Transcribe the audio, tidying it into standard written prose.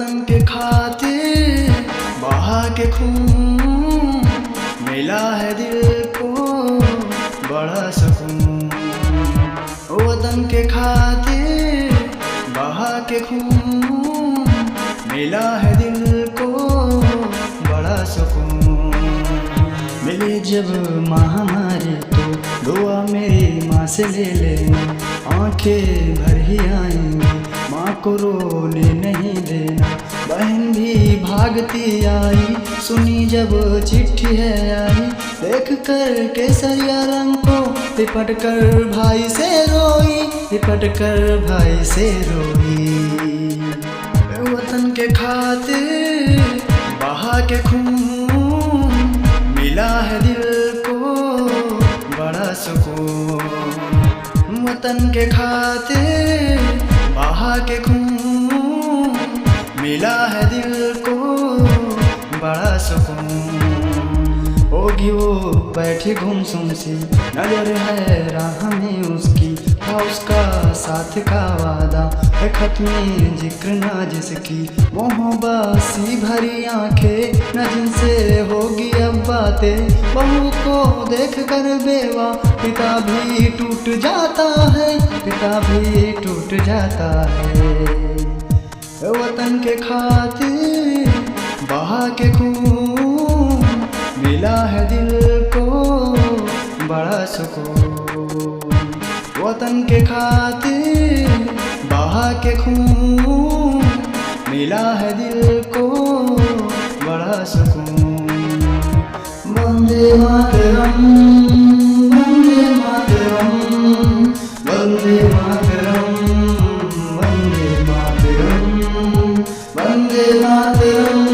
वतन के खातिर बहा के खून, मिला है दिल को बड़ा सुकून। वतन के खातिर बहा के खून, मिला है दिल को बड़ा सुकून। मिली जब माँ हमारी तो दुआ मेरी माँ से ले लेना, आंखें भर ही आएंगी माँ को रोने नहीं देना। बहन भी भागती आई, सुनी जब चिट्ठी है आई, देख कर केसरिया रंग को लिपट कर भाई से रोई, लिपट कर भाई से रोई। वतन के खातिर बहा के खून, मिला है दिल को बड़ा सुकून। वतन के खातिर बहा के खून, मिला है दिल को बड़ा सुकून। होगी वो बैठी गुमसुम सी, नजर है राह में उसकी, था उसका साथ का वादा है खत में जिक्र ना जिसकी। मोहब्बती भरी आंखें न जिनसे होगी अब बातें, बहू को देख कर बेवा पिता भी टूट जाता है, पिता भी टूट जाता है। वतन के खातिर बहा के खून, मिला है दिल को बड़ा सुकून। वतन के खातिर बहा के खून, मिला है दिल को बड़ा सुकून। वंदे मातरम, वंदे मातरम, वंदे मातरम, वंदे मातरम, वंदे मातरम।